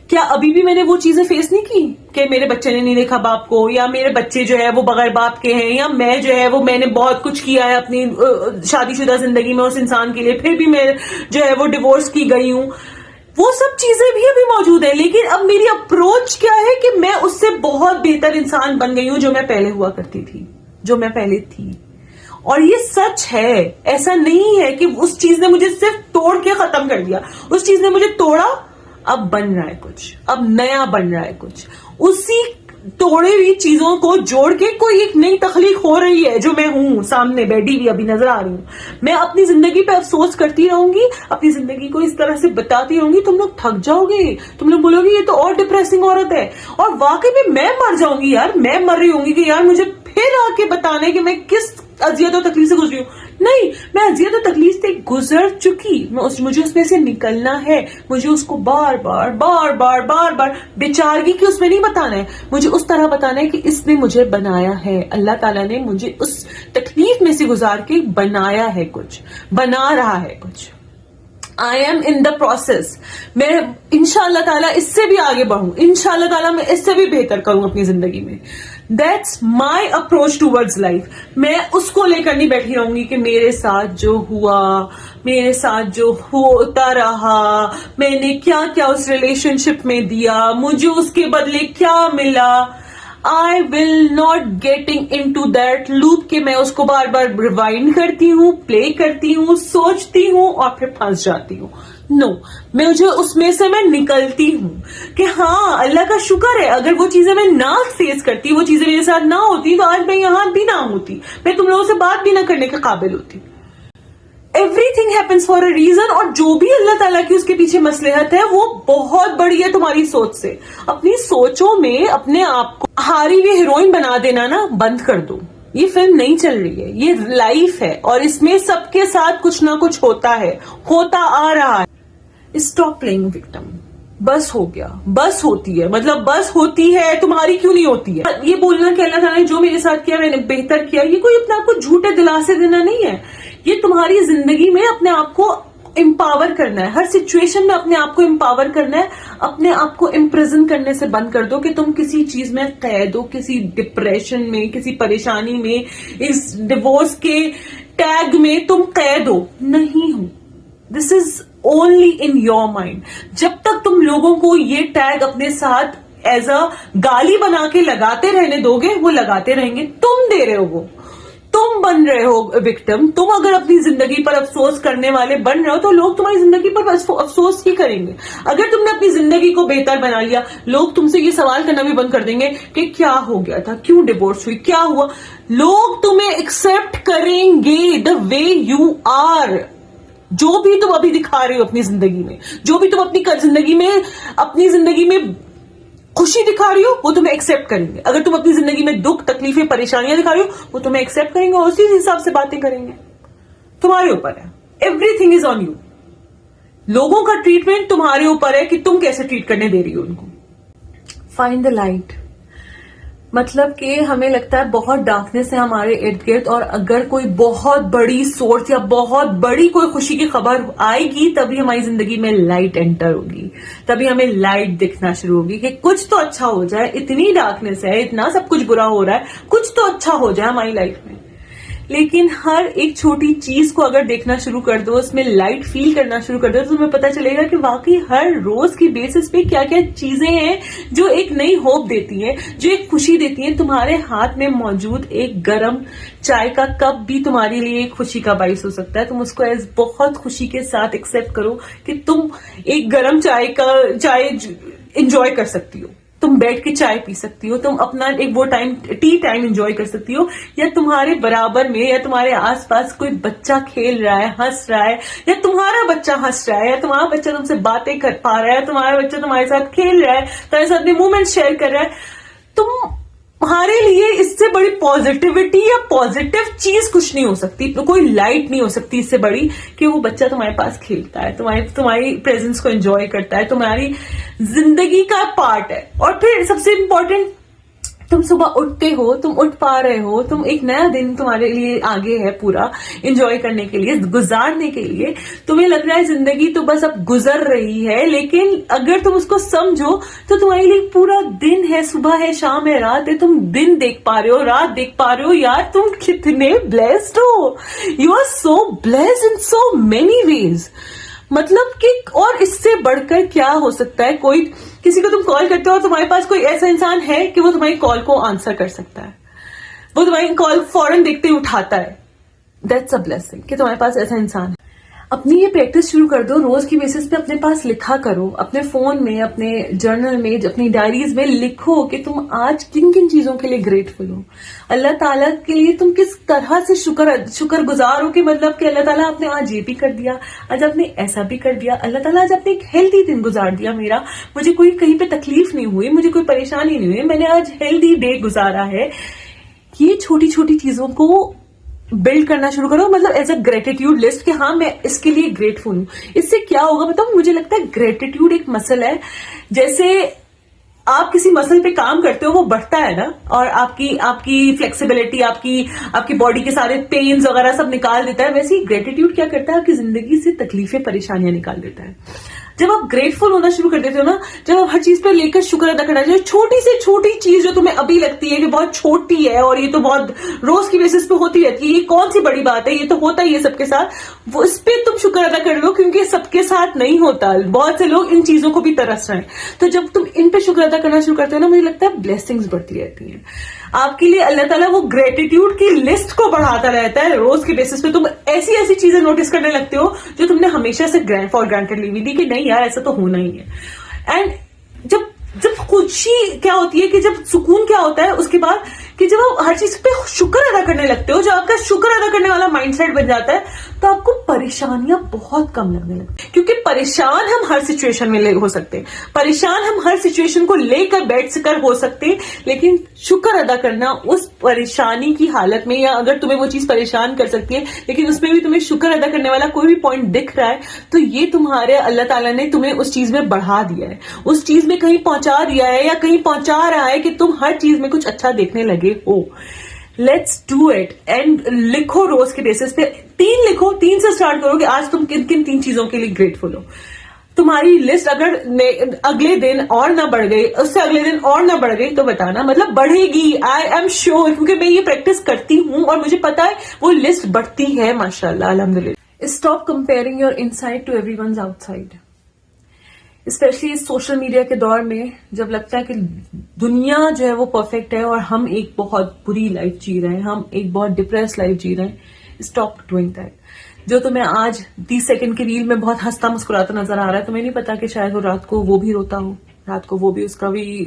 क्या अभी भी मैंने वो चीजें फेस नहीं की कि मेरे बच्चे ने नहीं देखा बाप को, या मेरे बच्चे जो है वो बगैर बाप के हैं, या मैं जो है वो मैंने बहुत कुछ किया है अपनी शादीशुदा जिंदगी में उस इंसान के लिए, फिर भी मैं जो है वो डिवोर्स की गई हूं। वो सब चीजें भी अभी मौजूद है, लेकिन अब मेरी अप्रोच क्या है कि मैं उससे बहुत बेहतर इंसान बन गई हूं जो मैं पहले हुआ करती थी, जो मैं पहले थी। और ये सच है, ऐसा नहीं है कि उस चीज ने मुझे सिर्फ तोड़ के खत्म कर दिया। उस चीज ने मुझे तोड़ा, अब बन रहा है कुछ, अब नया बन रहा है कुछ। उसी तोड़े हुई चीजों को जोड़ के कोई एक नई तख्लीक हो रही है, जो मैं हूं, सामने बैठी हुई अभी नजर आ रही हूं। मैं अपनी जिंदगी पे अफसोस करती रहूंगी, अपनी जिंदगी को इस तरह से बताती रहूंगी, तुम लोग थक जाओगे, तुम लोग बोलोगे ये तो और डिप्रेसिंग औरत है। और वाकई में मैं मर जाऊंगी यार, मैं मर रही होंगी कि यार मुझे फिर आके बताने कि मैं किस अजियत और तकलीफ से गुजरी हूं। नहीं, मैं अजियत और तकलीफ से गुजर चुकी, मुझे उसमें से निकलना है। मुझे उसको बार बार बेचारगी की उसमें नहीं बताना है, मुझे उस तरह बताना है कि इसने मुझे बनाया है, अल्लाह ताला ने मुझे उस तकलीफ में से गुजार के बनाया है, कुछ बना रहा है कुछ। I am in the process. मैं इंशाअल्लाह ताला इससे भी आगे बढ़ूं, इंशाअल्लाह ताला मैं इससे भी बेहतर करूं अपनी जिंदगी में। That's my approach towards life. मैं उसको लेकर नहीं बैठी रहूंगी कि मेरे साथ जो हुआ, मेरे साथ जो होता रहा, मैंने क्या क्या उस रिलेशनशिप में दिया, मुझे उसके बदले क्या मिला। I will not getting into that loop कि मैं उसको बार बार रिवाइंड करती हूँ, प्ले करती हूँ, सोचती हूँ और फिर फंस जाती हूँ। नो, मुझे उसमें से मैं निकलती हूँ कि हाँ, अल्लाह का शुक्र है, अगर वो चीजें मैं ना फेस करती, वो चीजें मेरे साथ ना होती, तो आज मैं यहां भी ना होती, मैं तुम लोगों से बात भी ना करने के काबिल होती। Everything happens for a reason, और जो भी अल्लाह ताला की उसके पीछे मसलहत है वो बहुत बड़ी है तुम्हारी सोच से। अपनी सोचों में अपने आप को हारी हुई हीरोइन बना देना ना बंद कर दो। ये फिल्म नहीं चल रही है, ये लाइफ है, और इसमें सबके साथ कुछ ना कुछ होता है, होता आ रहा है। Stop playing victim. बस हो गया, बस होती है, मतलब बस होती है, तुम्हारी क्यों नहीं होती है? ये बोलना कि अल्लाह ताला ने जो मेरे साथ किया मैंने बेहतर किया, ये कोई अपने आप को झूठे दिलासे देना नहीं है। ये तुम्हारी जिंदगी में अपने आप को एम्पावर करना है, हर सिचुएशन में अपने आप को एम्पावर करना है। अपने आप को इम्प्रिजन करने से बंद कर दो कि तुम किसी चीज में कैद हो, किसी डिप्रेशन में, किसी परेशानी में, इस डिवोर्स के टैग में तुम कैद हो। नहीं हो, this is only in your mind. जब तक तुम लोगों को ये टैग अपने साथ एज अ गाली बना के लगाते रहने दोगे, वो लगाते रहेंगे। तुम दे रहे हो, वो तुम तुम बन रहे हो विक्टिम, तुम अगर अपनी जिंदगी पर अफसोस करने वाले बन रहे हो तो लोग तुम्हारी जिंदगी पर अफसोस ही करेंगे. अगर तुमने अपनी जिंदगी को बेहतर बना लिया, लोग तुमसे ये सवाल करना भी बंद कर देंगे कि क्या हो गया था, क्यों डिवोर्स हुई, क्या हुआ. लोग तुम्हें एक्सेप्ट करेंगे द वे यू आर. जो भी तुम अभी दिखा रहे हो अपनी जिंदगी में, जो भी तुम अपनी जिंदगी में खुशी दिखा रही हो, वो तुम्हें एक्सेप्ट करेंगे. अगर तुम अपनी जिंदगी में दुख, तकलीफें, परेशानियां दिखा रही हो, वो तुम्हें एक्सेप्ट करेंगे और उसी हिसाब से बातें करेंगे. तुम्हारे ऊपर है. Everything is on you. लोगों का ट्रीटमेंट तुम्हारे ऊपर है कि तुम कैसे ट्रीट करने दे रही हो उनको. Find the light. मतलब कि हमें लगता है बहुत डार्कनेस है हमारे इर्द गिर्द, और अगर कोई बहुत बड़ी सोर्स या बहुत बड़ी कोई खुशी की खबर आएगी तभी हमारी जिंदगी में लाइट एंटर होगी, तभी हमें लाइट दिखना शुरू होगी कि कुछ तो अच्छा हो जाए. इतनी डार्कनेस है, इतना सब कुछ बुरा हो रहा है, कुछ तो अच्छा हो जाए हमारी लाइफ में. लेकिन हर एक छोटी चीज को अगर देखना शुरू कर दो, उसमें लाइट फील करना शुरू कर दो, तो तुम्हें पता चलेगा कि वाकई हर रोज की बेसिस पे क्या क्या चीजें हैं जो एक नई होप देती हैं, जो एक खुशी देती हैं. तुम्हारे हाथ में मौजूद एक गरम चाय का कप भी तुम्हारे लिए एक खुशी का बाइस हो सकता है. तुम उसको एज बहुत खुशी के साथ एक्सेप्ट करो कि तुम एक गरम चाय एंजॉय कर सकती हो, तुम बैठ के चाय पी सकती हो, तुम अपना एक वो टाइम, टी टाइम एंजॉय कर सकती हो. या तुम्हारे बराबर में या तुम्हारे आसपास कोई बच्चा खेल रहा है, हंस रहा है, या तुम्हारा बच्चा हंस रहा है, या तुम्हारा बच्चा तुमसे बातें कर पा रहा है, तुम्हारा बच्चा तुम्हारे साथ खेल रहा है, तुम्हारे साथ अपने मूवमेंट शेयर कर रहा है. तुम्हारे लिए इससे बड़ी पॉजिटिविटी या पॉजिटिव चीज कुछ नहीं हो सकती. तो कोई लाइट नहीं हो सकती इससे बड़ी कि वो बच्चा तुम्हारे पास खेलता है, तुम्हारी प्रेजेंस को एंजॉय करता है, तुम्हारी जिंदगी का पार्ट है. और फिर सबसे इंपॉर्टेंट, तुम सुबह उठते हो, तुम उठ पा रहे हो, तुम एक नया दिन तुम्हारे लिए आगे है पूरा एंजॉय करने के लिए, गुजारने के लिए. तुम्हें लग रहा है जिंदगी तो बस अब गुजर रही है, लेकिन अगर तुम उसको समझो तो तुम्हारे लिए पूरा दिन है, सुबह है, शाम है, रात है. तुम दिन देख पा रहे हो, रात देख पा रहे हो. यार तुम कितने ब्लेस्ड हो. You are so blessed in so many ways. मतलब कि और इससे बढ़कर क्या हो सकता है. किसी को तुम कॉल करते हो और तुम्हारे पास कोई ऐसा इंसान है कि वो तुम्हारी कॉल को आंसर कर सकता है, वो तुम्हारी कॉल फौरन देखते ही उठाता है. दैट्स अ ब्लेसिंग कि तुम्हारे पास ऐसा इंसान है. अपनी ये प्रैक्टिस शुरू कर दो. रोज की बेसिस पे अपने पास लिखा करो, अपने फोन में, अपने जर्नल में, अपनी डायरीज में लिखो कि तुम आज किन किन चीजों के लिए ग्रेटफुल हो. अल्लाह ताला के लिए तुम किस तरह से शुक्रगुजार हो कि मतलब कि अल्लाह ताला आपने आज ये भी कर दिया, आज आपने ऐसा भी कर दिया. अल्लाह ताला आज आपने एक हेल्दी दिन गुजार दिया मेरा, मुझे कोई कहीं पे तकलीफ नहीं हुई, मुझे कोई परेशानी नहीं हुई, मैंने आज हेल्दी डे गुजारा है. ये छोटी छोटी चीजों को बिल्ड करना शुरू करो, मतलब एज अ ग्रेटिट्यूड लिस्ट कि हाँ मैं इसके लिए ग्रेटफुल हूं. इससे क्या होगा बताओ. मुझे लगता है ग्रेटिट्यूड एक मसल है. जैसे आप किसी मसल पे काम करते हो, वो बढ़ता है ना, और आपकी फ्लेक्सिबिलिटी, आपकी बॉडी के सारे पेन्स वगैरह सब निकाल देता है. वैसे ही ग्रेटिट्यूड क्या करता है, आपकी जिंदगी से तकलीफें, परेशानियां निकाल देता है. जब आप ग्रेटफुल होना शुरू कर देते हो ना, जब आप हर चीज पर लेकर शुक्र अदा करना चाहिए, छोटी से छोटी चीज जो तुम्हें अभी लगती है कि बहुत छोटी है और ये तो बहुत रोज की बेसिस पे होती रहती है, ये कौन सी बड़ी बात है, ये तो होता ही है सबके साथ, वो इस पे तुम शुक्र अदा कर लो, क्योंकि सबके साथ नहीं होता. बहुत से लोग इन चीजों को भी तरस रहे हैं. तो जब तुम इन पे शुक्र अदा करना शुरू करते हो ना, मुझे लगता है ब्लेसिंग्स बढ़ती रहती हैं आपके लिए. अल्लाह ताला वो ग्रेटिट्यूड की लिस्ट को बढ़ाता रहता है रोज के बेसिस पे. तुम ऐसी ऐसी चीजें नोटिस करने लगते हो जो तुमने हमेशा से फॉर ग्रांटेड ली हुई थी कि नहीं यार ऐसा तो होना ही है. एंड जब खुशी क्या होती है, कि जब सुकून क्या होता है उसके बाद, कि जब आप हर चीज पे शुक्र अदा करने लगते हो, जब आपका शुक्र अदा करने वाला माइंडसेट बन जाता है, तो आपको परेशानियां बहुत कम लगने लगती हैं. क्योंकि परेशान हम हर सिचुएशन में हो सकते हैं, परेशान हम हर सिचुएशन को लेकर बैठ कर हो सकते हैं, लेकिन शुक्र अदा करना उस परेशानी की हालत में, या अगर तुम्हें वो चीज परेशान कर सकती है लेकिन उसमें भी तुम्हें शुक्र अदा करने वाला कोई भी पॉइंट दिख रहा है, तो ये तुम्हारे अल्लाह ताला ने तुम्हें उस चीज में बढ़ा दिया है, उस चीज में कहीं पहुंचा दिया है, या कहीं पहुंचा रहा है कि तुम हर चीज में कुछ अच्छा देखने लगे हो. Let's do it. एंड लिखो रोज के बेसिस पे. 3 लिखो, 3 से स्टार्ट करो कि आज तुम किन किन 3 चीजों के लिए ग्रेटफुल हो. तुम्हारी लिस्ट अगर अगले दिन और ना बढ़ गई, उससे अगले दिन और ना बढ़ गई, तो बताना, मतलब बढ़ेगी. आई एम श्योर, क्योंकि मैं ये प्रैक्टिस करती हूं और मुझे पता है वो लिस्ट बढ़ती है माशाल्लाह, अल्हम्दुलिल्लाह. Stop comparing your inside to everyone's outside. Especially اس سوشل میڈیا کے دور میں جب لگتا ہے کہ دنیا جو ہے وہ پرفیکٹ ہے اور ہم ایک بہت بری لائف جی رہے ہیں, ہم ایک بہت ڈپریس لائف جی رہے ہیں, اسٹاپ ڈوئنگ دیٹ. جو تمہیں آج 30 سیکنڈ کی ریل میں بہت ہنستا مسکراتا نظر آ رہا ہے, تمہیں نہیں پتا کہ شاید وہ رات کو وہ بھی روتا ہو, رات کو وہ بھی اس کا بھی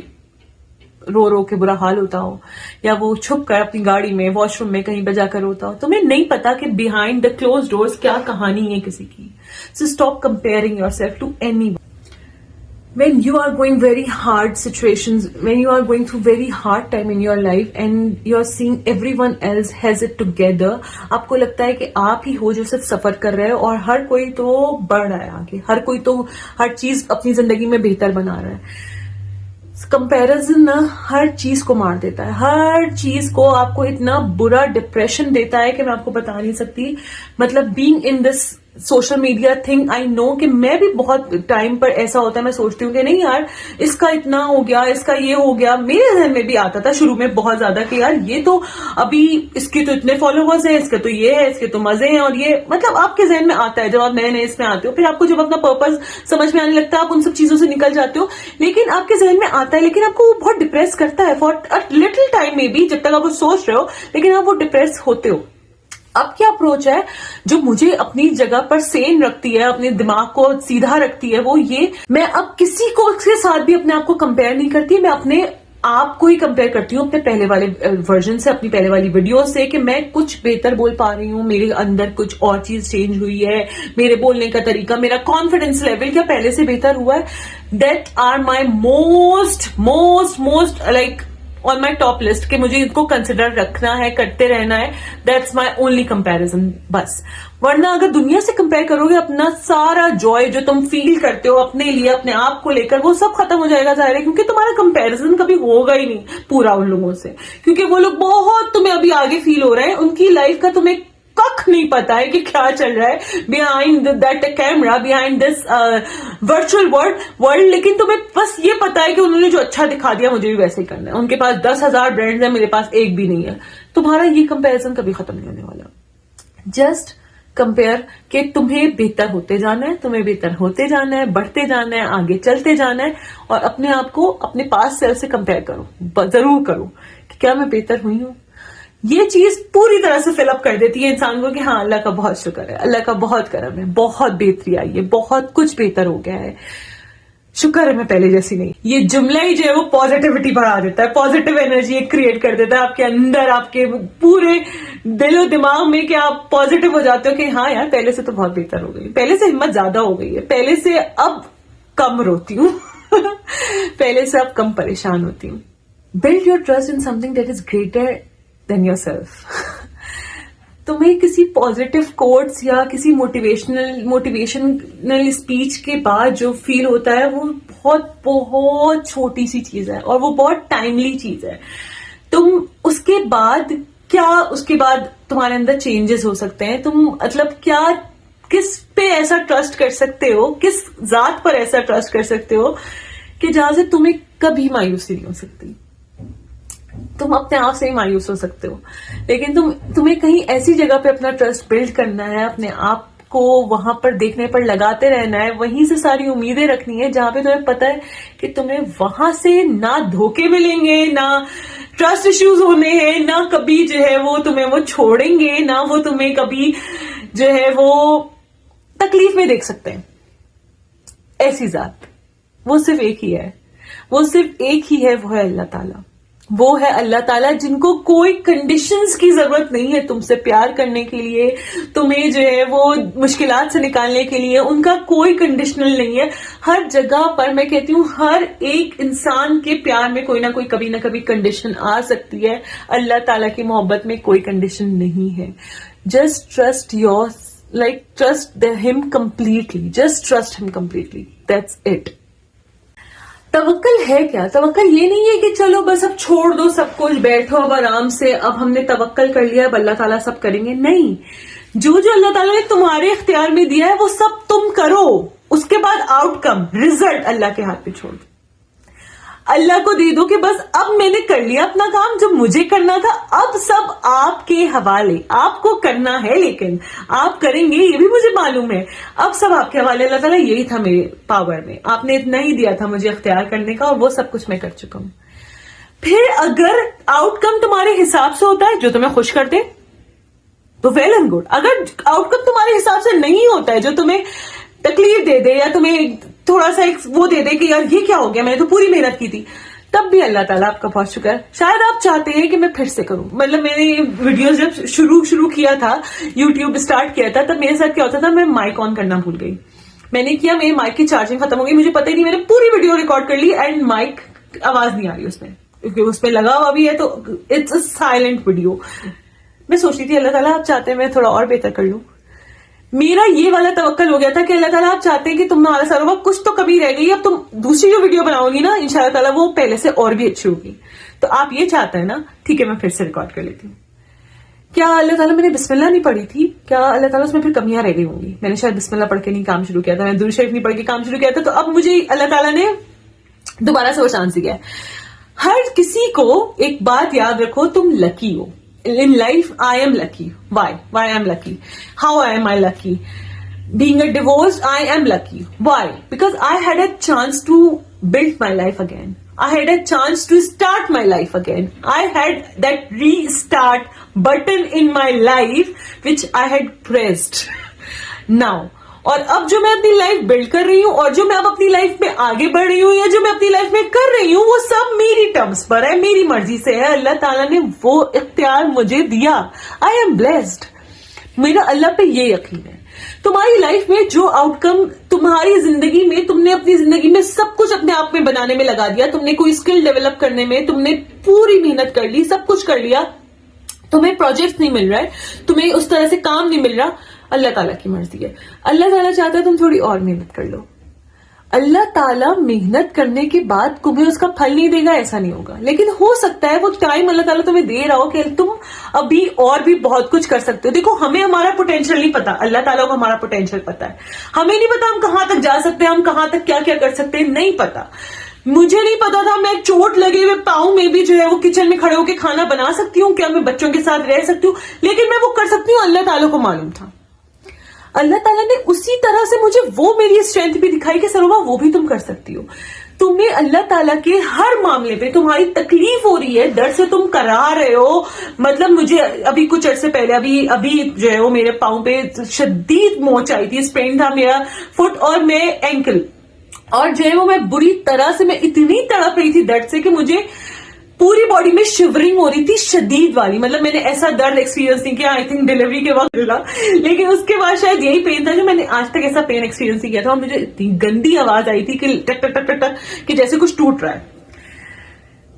رو رو کے برا حال ہوتا ہو, یا وہ چھپ کر اپنی گاڑی میں واش روم میں کہیں بجا کر روتا ہو. تمہیں نہیں پتا کہ بیہائنڈ دا کلوز ڈورز کیا کہانی ہے کسی کی. So stop comparing yourself to any. When you are going very hard situations, when you are going through very hard time in your life and you are seeing everyone else has it together, آپ کو لگتا ہے کہ آپ ہی ہو جو صرف سفر کر رہے ہو اور ہر کوئی تو بڑھ رہا ہے آگے, ہر کوئی تو ہر چیز اپنی زندگی میں بہتر بنا رہا ہے. کمپیرزن نا ہر چیز کو مار دیتا ہے, ہر چیز کو آپ کو اتنا برا ڈپریشن دیتا ہے کہ میں آپ کو بتا نہیں سکتی. مطلب being in this social media thing, I know کہ میں بھی بہت ٹائم پر ایسا ہوتا ہے, میں سوچتی ہوں کہ نہیں یار اس کا اتنا ہو گیا, اس کا یہ ہو گیا. میرے ذہن میں بھی آتا تھا شروع میں بہت زیادہ کہ یار یہ تو ابھی اس کے تو اتنے فالوورز ہیں, اس کے تو یہ ہے, اس کے تو مزے ہیں, اور یہ مطلب آپ کے ذہن میں آتا ہے جب آپ نئے نئے اس میں آتے ہو. پھر آپ کو جب اپنا پرپز سمجھ میں آنے لگتا ہے آپ ان سب چیزوں سے نکل جاتے ہو, لیکن آپ کے ذہن میں آتا ہے, لیکن آپ کو وہ بہت ڈپریس کرتا ہے فار لٹل ٹائم میں بھی, جب تک آپ وہ سوچ رہے ہو, لیکن آپ وہ ڈپریس ہوتے ہو. اب کیا اپروچ ہے جو مجھے اپنی جگہ پر سین رکھتی ہے, اپنے دماغ کو سیدھا رکھتی ہے, وہ یہ, میں اب کسی کو کے ساتھ بھی اپنے آپ کو کمپیئر نہیں کرتی, میں اپنے آپ کو ہی کمپیئر کرتی ہوں اپنے پہلے والے ورژن سے, اپنی پہلے والی ویڈیو سے, کہ میں کچھ بہتر بول پا رہی ہوں, میرے اندر کچھ اور چیز چینج ہوئی ہے, میرے بولنے کا طریقہ, میرا کانفیڈینس لیول کیا پہلے سے بہتر ہوا ہے. That are my most like on my top list کہ مجھے ان کو کنسیڈر رکھنا ہے, کرتے رہنا ہے. That's my only comparison بس. ورنہ اگر دنیا سے کمپیئر کرو گے, اپنا سارا جوائے جو تم فیل کرتے ہو اپنے لیے, اپنے آپ کو لے کر, وہ سب ختم ہو جائے گا ظاہر ہے, کیونکہ تمہارا کمپیریزن کبھی ہوگا ہی نہیں پورا ان لوگوں سے, کیونکہ وہ لوگ بہت تمہیں ابھی آگے فیل ہو رہے ہیں, ان کی لائف کا تمہیں کخ نہیں پتا ہے کہ کیا چل رہا ہے behind that camera, behind this virtual world. لیکن تمہیں بس یہ پتا ہے کہ انہوں نے جو اچھا دکھا دیا مجھے بھی ویسے ہی کرنا ہے. ان کے پاس 10,000 برانڈز ہیں, میرے پاس ایک بھی نہیں ہے. تمہارا یہ کمپیریزن کبھی ختم نہیں ہونے والا. جسٹ کمپیئر کہ تمہیں بہتر ہوتے جانا ہے, تمہیں بہتر ہوتے جانا ہے, بڑھتے جانا ہے, آگے چلتے جانا ہے, اور اپنے آپ کو اپنے پاس سیلف سے کمپیئر کرو, ضرور کرو کہ کیا میں بہتر ہوئی ہوں. یہ چیز پوری طرح سے فل اپ کر دیتی ہے انسان کو کہ ہاں اللہ کا بہت شکر ہے, اللہ کا بہت کرم ہے, بہت بہتری آئی ہے, بہت کچھ بہتر ہو گیا ہے, شکر ہے میں پہلے جیسی نہیں. یہ جملہ ہی جو ہے وہ پازیٹیوٹی بڑھا دیتا ہے, پازیٹیو انرجی کریٹ کر دیتا ہے آپ کے اندر, آپ کے پورے دل و دماغ میں, کہ آپ پازیٹیو ہو جاتے ہو کہ ہاں یار پہلے سے تو بہت بہتر ہو گئی, پہلے سے ہمت زیادہ ہو گئی ہے, پہلے سے اب کم روتی ہوں پہلے سے اب کم پریشان ہوتی ہوں. Build your trust in some thing that is greater than your self. تمہیں کسی پازیٹیو کوٹس یا کسی موٹیویشنل اسپیچ کے بعد جو فیل ہوتا ہے وہ بہت بہت چھوٹی سی چیز ہے, اور وہ بہت ٹائملی چیز ہے. تم اس کے بعد کیا, اس کے بعد تمہارے اندر چینجز ہو سکتے ہیں, تم مطلب کیا, کس پہ ایسا ٹرسٹ کر سکتے ہو, کس ذات پر ایسا ٹرسٹ کر سکتے ہو کہ جہاں سے تمہیں کبھی مایوسی نہیں ہو سکتی. تم اپنے آپ سے ہی مایوس ہو سکتے ہو, لیکن تمہیں کہیں ایسی جگہ پہ اپنا ٹرسٹ بلڈ کرنا ہے, اپنے آپ کو وہاں پر دیکھنے پر لگاتے رہنا ہے, وہیں سے ساری امیدیں رکھنی ہے جہاں پہ تمہیں پتا ہے کہ تمہیں وہاں سے نہ دھوکے ملیں گے, نہ ٹرسٹ ایشوز ہونے ہیں, نہ کبھی جو ہے وہ تمہیں وہ چھوڑیں گے, نہ وہ تمہیں کبھی جو ہے وہ تکلیف میں دیکھ سکتے ہیں. ایسی ذات وہ صرف ایک ہی ہے, وہ صرف ایک ہی ہے, وہ ہے اللہ تعالیٰ. وہ ہے اللہ تعالیٰ جن کو کوئی کنڈیشنز کی ضرورت نہیں ہے تم سے پیار کرنے کے لیے, تمہیں جو ہے وہ مشکلات سے نکالنے کے لیے. ان کا کوئی کنڈیشنل نہیں ہے. ہر جگہ پر میں کہتی ہوں ہر ایک انسان کے پیار میں کوئی نہ کوئی کبھی نہ کبھی کنڈیشن آ سکتی ہے. اللہ تعالیٰ کی محبت میں کوئی کنڈیشن نہیں ہے. Just trust your like trust ہم کمپلیٹلی, جسٹ ٹرسٹ ہم کمپلیٹلی, دیٹس اٹ. توکل ہے کیا؟ توکل یہ نہیں ہے کہ چلو بس اب چھوڑ دو سب کچھ, بیٹھو اب آرام سے, اب ہم نے توکل کر لیا, اب اللہ تعالیٰ سب کریں گے. نہیں, جو اللہ تعالیٰ نے تمہارے اختیار میں دیا ہے وہ سب تم کرو, اس کے بعد آؤٹ کم ریزلٹ اللہ کے ہاتھ پہ چھوڑ دو. اللہ کو دے دو کہ بس اب میں نے کر لیا اپنا کام جو مجھے کرنا تھا, اب سب آپ کے حوالے, آپ کو کرنا ہے لیکن آپ کریں گے یہ بھی مجھے معلوم ہے, اب سب آپ کے حوالے. اللہ تعالیٰ یہی تھا میرے پاور میں, آپ نے اتنا ہی دیا تھا مجھے اختیار کرنے کا, اور وہ سب کچھ میں کر چکا ہوں. پھر اگر آؤٹ کم تمہارے حساب سے ہوتا ہے جو تمہیں خوش کرتے تو ویل اینڈ گڈ. اگر آؤٹ کم تمہارے حساب سے نہیں ہوتا ہے جو تمہیں تکلیف دے دے یا تمہیں تھوڑا سا وہ دے دے کہ یار یہ کیا ہو گیا, میں نے تو پوری محنت کی تھی, تب بھی اللہ تعالیٰ آپ کا بہت شکر. شاید آپ چاہتے ہیں کہ میں پھر سے کروں. مطلب میں نے ویڈیوز جب شروع کیا تھا, یوٹیوب اسٹارٹ کیا تھا, تب میرے ساتھ کیا ہوتا تھا, میں مائک آن کرنا بھول گئی. میں نے کیا, میری مائک کی چارجنگ ختم ہو گئی, مجھے پتہ ہی نہیں, میں نے پوری ویڈیو ریکارڈ کر لی اینڈ مائک آواز نہیں آ رہی اس میں, کیونکہ اس پہ لگا ہوا بھی ہے تو اٹس اے سائلنٹ ویڈیو. میں سوچ رہی تھی اللہ تعالیٰ آپ چاہتے ہیں میں تھوڑا اور بہتر کر لوں. میرا یہ والا توکل ہو گیا تھا کہ اللہ تعالیٰ آپ چاہتے ہیں کہ تمہارا سارا وقت کچھ تو کمی رہ گئی, اب تم دوسری جو ویڈیو بناؤ گی نا انشاءاللہ تعالیٰ وہ پہلے سے اور بھی اچھی ہوگی. تو آپ یہ چاہتے ہیں نا, ٹھیک ہے میں پھر سے ریکارڈ کر لیتی ہوں. کیا اللہ تعالیٰ میں نے بسم اللہ نہیں پڑھی تھی, کیا اللہ تعالیٰ اس میں پھر کمیاں رہ گئی ہوں گی, میں نے شاید بسم اللہ پڑھ کے نہیں کام شروع کیا تھا, میں درود شریف نہیں پڑھ کے کام شروع کیا تھا, تو اب مجھے اللہ تعالیٰ نے دوبارہ سے وہ چانس دیا ہے. ہر کسی کو ایک بات یاد رکھو, تم لکی ہو. In life, I am lucky. Why? Why I am lucky? How am I lucky? Being a divorced, I am lucky. Why? Because I had a chance to build my life again. I had a chance to start my life again. I had that restart button in my life which I had pressed. Now, اور اب جو میں اپنی life blood کر رہی ہوں اور جو میں اب اپنی لائف میں آگے بڑھ رہی ہوں یا جو میں اپنی لائف میں کر رہی ہوں وہ سب میری ٹرمز پر ہے, میری مرضی سے ہے. اللہ تعالیٰ نے وہ اختیار مجھے دیا. I am blessed. میرا اللہ پہ یہ یقین ہے. تمہاری لائف میں جو آؤٹ کم تمہاری زندگی میں, تم نے اپنی زندگی میں سب کچھ اپنے آپ میں بنانے میں لگا دیا, تم نے کوئی اسکل ڈیولپ کرنے میں تم نے پوری محنت کر لی, سب کچھ کر لیا, تمہیں پروجیکٹ نہیں مل رہا ہے, تمہیں اس طرح سے کام نہیں مل رہا, اللہ تعالیٰ کی مرضی ہے. اللہ تعالیٰ چاہتا ہے تم تھوڑی اور محنت کر لو. اللہ تعالیٰ محنت کرنے کے بعد تمہیں اس کا پھل نہیں دے گا ایسا نہیں ہوگا, لیکن ہو سکتا ہے وہ ٹائم اللہ تعالیٰ تمہیں دے رہا ہو کہ تم ابھی اور بھی بہت کچھ کر سکتے ہو. دیکھو ہمیں ہمارا پوٹینشیل نہیں پتا, اللہ تعالیٰ کو ہمارا پوٹینشیل پتا ہے. ہمیں نہیں پتا ہم کہاں تک جا سکتے ہیں, ہم کہاں تک کیا کیا کر سکتے ہیں, نہیں پتا. مجھے نہیں پتا تھا میں چوٹ لگے ہوئے پاؤں میں بھی جو ہے وہ کچن میں کھڑے ہو کے کھانا بنا سکتی ہوں, کیا میں بچوں کے ساتھ رہ سکتی ہوں, لیکن میں وہ کر سکتی ہوں. اللہ تعالیٰ کو معلوم تھا. اللہ تعالیٰ نے اسی طرح سے مجھے وہ میری اسٹرینتھ بھی دکھائی کہ سروبا وہ بھی تم کر سکتی ہو. تمہیں اللہ تعالیٰ کے ہر معاملے پہ تمہاری تکلیف ہو رہی ہے, درد سے تم کرا رہے ہو. مطلب مجھے ابھی کچھ عرصے پہلے ابھی جو ہے وہ میرے پاؤں پہ شدید موچ آئی تھی, اسپین تھا میرا فٹ اور میں اینکل, اور جو ہے وہ میں بری طرح سے میں اتنی تڑپ رہی تھی درد سے کہ مجھے پوری باڈی میں شیورنگ ہو رہی تھی شدید والی. مطلب میں نے ایسا درد ایکسپیرینس نہیں کیا, آئی تھنک ڈیلیوری کے وقت ملا, لیکن اس کے بعد شاید یہی پین تھا جو میں نے آج تک ایسا پین ایکسپیرینس نہیں کیا تھا. اور مجھے اتنی گندی آواز آئی تھی کہ ٹک ٹک ٹک ٹک ٹک کہ جیسے کچھ ٹوٹ رہا ہے.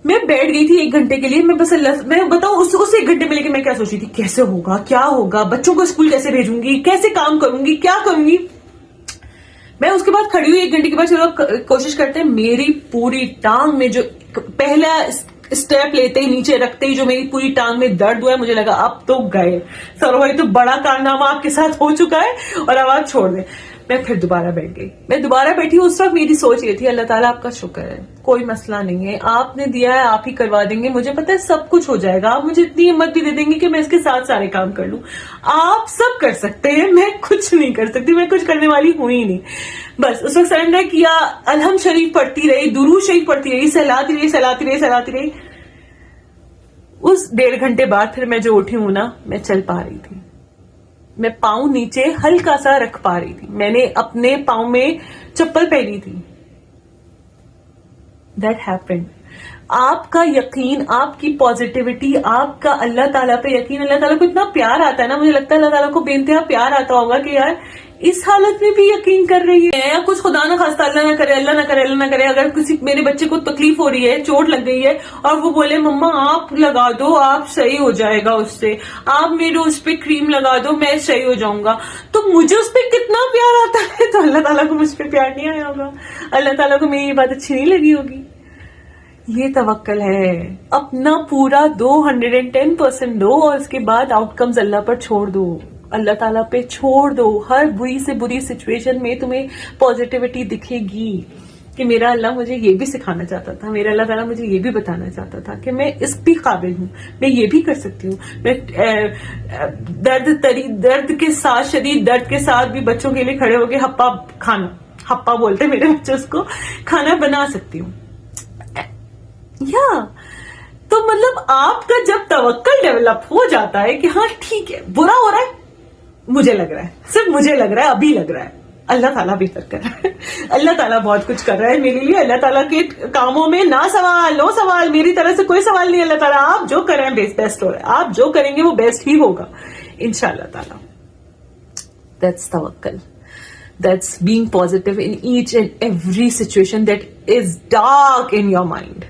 میں بیٹھ گئی تھی 1 گھنٹے کے لیے. میں بس میں بتاؤں اس 1 گھنٹے میں, لیکن میں کیا سوچ رہی تھی, کیسے ہوگا, کیا ہوگا, بچوں کو اسکول کیسے بھیجوں گی, کیسے کام کروں گی, کیا کروں گی. میں اس کے بعد کھڑی ہوئی 1 گھنٹے کے بعد, چلو کوشش کرتے ہیں. میری پوری ٹانگ میں جو پہلا اسٹیپ لیتے ہی نیچے رکھتے ہی جو میری پوری ٹانگ میں درد ہوا ہے, مجھے لگا اب تو گئے سر بھائی, تو بڑا کارنامہ آپ کے ساتھ ہو چکا ہے اور اب آپ چھوڑ دیں. میں پھر دوبارہ بیٹھ گئی. میں دوبارہ بیٹھی. اس وقت میری سوچ یہ تھی, اللہ تعالیٰ آپ کا شکر ہے, کوئی مسئلہ نہیں ہے, آپ نے دیا ہے آپ ہی کروا دیں گے, مجھے پتا ہے سب کچھ ہو جائے گا, آپ مجھے اتنی ہمت بھی دے دیں گے کہ میں اس کے ساتھ سارے کام کر لوں. آپ سب کر سکتے ہیں, میں کچھ نہیں کر سکتی, میں کچھ کرنے والی ہوں ہی نہیں. بس اس وقت سرنڈر کیا, الحمد شریف پڑھتی رہی, درود شریف پڑھتی رہی, سہلاتی رہی. اس 1.5 گھنٹے بعد پھر میں جو اٹھی ہوں نا, میں چل پا رہی تھی, میں پاؤں نیچے ہلکا سا رکھ پا رہی تھی, میں نے اپنے پاؤں میں چپل پہنی تھی. That happened. آپ کا یقین, آپ کی پازیٹیوٹی, آپ کا اللہ تعالیٰ پہ یقین. اللہ تعالیٰ کو اتنا پیار آتا ہے نا, مجھے لگتا ہے اللہ تعالیٰ کو بے انتہا پیار آتا ہوگا کہ یار اس حالت میں بھی یقین کر رہی ہے. یا کچھ خدا نہ خواستہ, اللہ نہ کرے, اللہ نہ کرے, اللہ نہ کرے, اگر کسی میرے بچے کو تکلیف ہو رہی ہے, چوٹ لگ گئی ہے, اور وہ بولے مما آپ لگا دو, آپ صحیح ہو جائے گا اس سے, آپ میرے اس پہ کریم لگا دو, میں صحیح ہو جاؤں گا, تو مجھے اس پہ کتنا پیار آتا ہے. تو اللہ تعالیٰ کو مجھ پہ پیار نہیں آیا ہوگا, اللہ تعالیٰ کو میری یہ بات اچھی نہیں لگی ہوگی. یہ توکل ہے. اپنا پورا 210% دو, اور اس کے بعد آؤٹ کمز اللہ پر چھوڑ دو, اللہ تعالیٰ پہ چھوڑ دو. ہر بری سے بری سچویشن میں تمہیں پازیٹیوٹی دکھے گی. کہ میرا اللہ مجھے یہ بھی سکھانا چاہتا تھا, میرا اللہ تعالیٰ مجھے یہ بھی بتانا چاہتا تھا کہ میں اس بھی قابل ہوں, میں یہ بھی کر سکتی ہوں, میں درد کے ساتھ, شدید درد کے ساتھ بھی بچوں کے لیے کھڑے ہو کے ہپا بولتے میرے بچے اس کو, کھانا بنا سکتی ہوں. تو مطلب آپ کا جب توکل ڈیولپ ہو جاتا ہے کہ ہاں ٹھیک ہے, برا ہو رہا ہے, مجھے لگ رہا ہے, صرف مجھے لگ رہا ہے, ابھی لگ رہا ہے, اللہ تعالیٰ بہتر کر رہا ہے, اللہ تعالیٰ بہت کچھ کر رہا ہے میرے لیے. اللہ تعالیٰ کے کاموں میں نو سوال, میری طرح سے کوئی سوال نہیں. اللہ تعالیٰ آپ جو کریں بیسٹ ہو رہا ہے, آپ جو کریں گے وہ بیسٹ ہی ہوگا انشاءاللہ تعالیٰ. That's tawakkal. That's being positive in each and every situation that is dark in your mind.